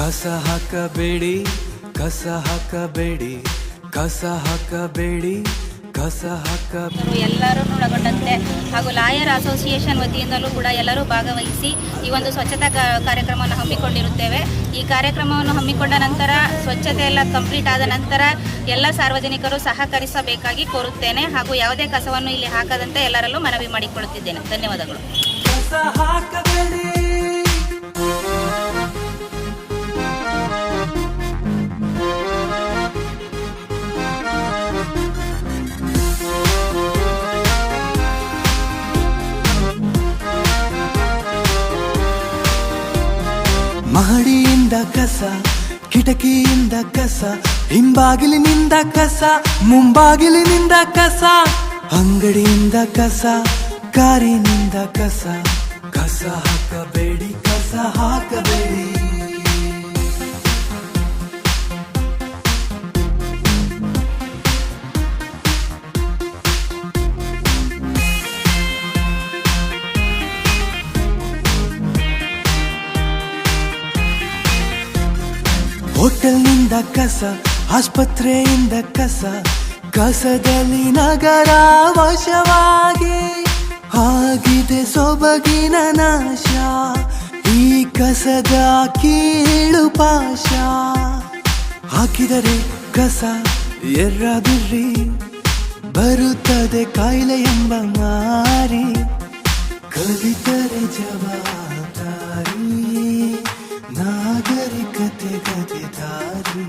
ಕಸ ಹಾಕಬೇಡಿ, ಕಸ ಹಾಕಬೇಡಿ, ಕಸ ಹಾಕಬೇಡಿ, ಕಸ ಹಾಕಬೇಡಿ. ಎಲ್ಲರೂ ಒಳಗೊಂಡಂತೆ ಹಾಗೂ ಲಾಯರ್ ಅಸೋಸಿಯೇಷನ್ ವತಿಯಿಂದಲೂ ಕೂಡ ಎಲ್ಲರೂ ಭಾಗವಹಿಸಿ ಈ ಒಂದು ಸ್ವಚ್ಛತಾ ಕಾರ್ಯಕ್ರಮವನ್ನು ಹಮ್ಮಿಕೊಂಡಿರುತ್ತೇವೆ. ಈ ಕಾರ್ಯಕ್ರಮವನ್ನು ಹಮ್ಮಿಕೊಂಡ ನಂತರ ಸ್ವಚ್ಛತೆ ಎಲ್ಲ ಕಂಪ್ಲೀಟ್ ಆದ ನಂತರ ಎಲ್ಲ ಸಾರ್ವಜನಿಕರು ಸಹಕರಿಸಬೇಕಾಗಿ ಕೋರುತ್ತೇನೆ ಹಾಗೂ ಯಾವುದೇ ಕಸವನ್ನು ಇಲ್ಲಿ ಹಾಕದಂತೆ ಎಲ್ಲರಲ್ಲೂ ಮನವಿ ಮಾಡಿಕೊಳ್ಳುತ್ತಿದ್ದೇನೆ. ಧನ್ಯವಾದಗಳು. ಕಸ ಹಾಕಬೇಡಿ. ಮಹಡಿಯಿಂದ ಕಸ, ಕಿಟಕಿಯಿಂದ ಕಸ, ಹಿಂಬಾಗಿಲಿನಿಂದ ಕಸ, ಮುಂಬಾಗಿಲಿನಿಂದ ಕಸ, ಅಂಗಡಿಯಿಂದ ಕಸ, ಕಾರಿನಿಂದ ಕಸ. ಕಸ ಹಾಕಬೇಡಿ, ಕಸ ಹಾಕಬೇಡಿ. ಹೋಟೆಲ್ನಿಂದ ಕಸ, ಆಸ್ಪತ್ರೆಯಿಂದ ಕಸ, ಕಸದಲ್ಲಿ ನಗರ ವಶವಾಗಿ ಆಗಿದೆ ಸೊಬಗಿನ ನಾಶ. ಈ ಕಸದ ಕೀಳು ಪಾಶ. ಹಾಕಿದರೆ ಕಸ ಎರ್ರಬಿರ್ರಿ, ಬರುತ್ತದೆ ಕಾಯಿಲೆ ಎಂಬ ಮಾರಿ. ಕಲಿತರೆ ಜವಾಬ್ದಾರಿ, ನಾಗರಿಕತೆ ಗತಿದಾರಿ.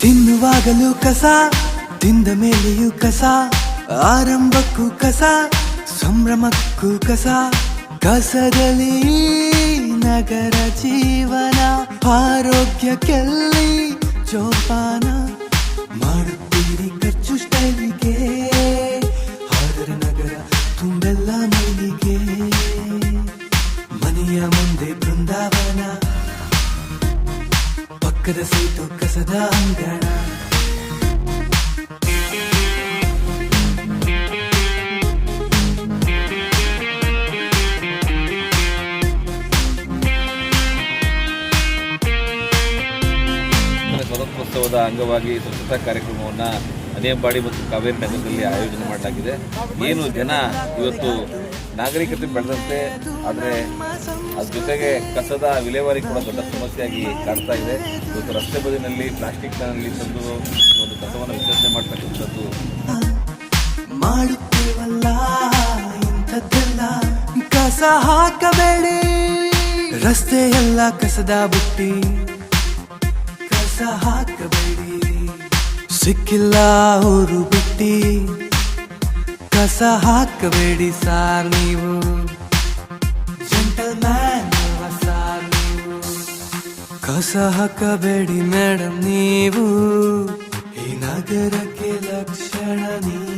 ತಿನ್ನುವಾಗಲೂ ಕಸ, ತಿಂದ ಮೇಲೆಯೂ ಕಸ, ಆರಂಭಕ್ಕೂ ಕಸ, ಸಂಭ್ರಮಕ್ಕೂ ಕಸ. ಕಸದಲ್ಲಿ ನಗರ ಜೀವನ, ಆರೋಗ್ಯಕ್ಕೆಲ್ಲಿ ಜೋಪಾನ. ಮಾಡುತ್ತೀರಿ ಖರ್ಚು ಸ್ಟೈಲಿಗೆ, ಆದರೆ ನಗರ ತುಂಬೆಲ್ಲ ಮೈಲಿಗೆ. ಮನೆಯ ಮುಂದೆ ಬೃಂದಾವನ, ಪಕ್ಕದ ಸೀಟು ಕಸದ ಅಂಗಣ. ಸ್ವತಂತ್ರೋತ್ಸವದ ಅಂಗವಾಗಿ ಸ್ವಚ್ಛತಾ ಕಾರ್ಯಕ್ರಮವನ್ನು ಅನಿಯಂಬಾಡಿ ಮತ್ತು ಕಾವೇರಿ ನಗರದಲ್ಲಿ ಆಯೋಜನೆ ಮಾಡಲಾಗಿದೆ. ಏನು ಜನ ಇವತ್ತು ನಾಗರಿಕತೆ ಬೆಳೆದಂತೆ, ಆದರೆ ಅದ್ರ ಜೊತೆಗೆ ಕಸದ ವಿಲೇವಾರಿ ಕೂಡ ದೊಡ್ಡ ಸಮಸ್ಯೆಯಾಗಿ ಕಾಡ್ತಾ ಇದೆ. ಇವತ್ತು ರಸ್ತೆ ಬದಿನಲ್ಲಿ ಪ್ಲಾಸ್ಟಿಕ್ನಲ್ಲಿ ತಂದು ಒಂದು ಕಸವನ್ನು ವಿಸರ್ಜನೆ ಮಾಡ್ತಕ್ಕಂಥದ್ದು ಮಾಡುತ್ತೇವಲ್ಲ ಇಂಥದ್ದೆಲ್ಲ. ಕಸ ಹಾಕಬೇಡಿ, ರಸ್ತೆ ಎಲ್ಲ ಕಸದ ಬುಟ್ಟಿ. ಕಸ ಹಾಕಬೇಡಿ, ಸಿಕ್ಕಿಲ್ಲ ಊರು ಬಿಟ್ಟಿ. ಕಸ ಹಾಕಬೇಡಿ ಸಾರ್ ನೀವು, ಜೆಂಟಲ್ಮ್ಯಾನ್ ಸಾರ್ ನೀವು. ಕಸ ಹಾಕಬೇಡಿ ಮೇಡಮ್ ನೀವು, ಈ ನಗರಕ್ಕೆ ಲಕ್ಷಣ ನೀವು.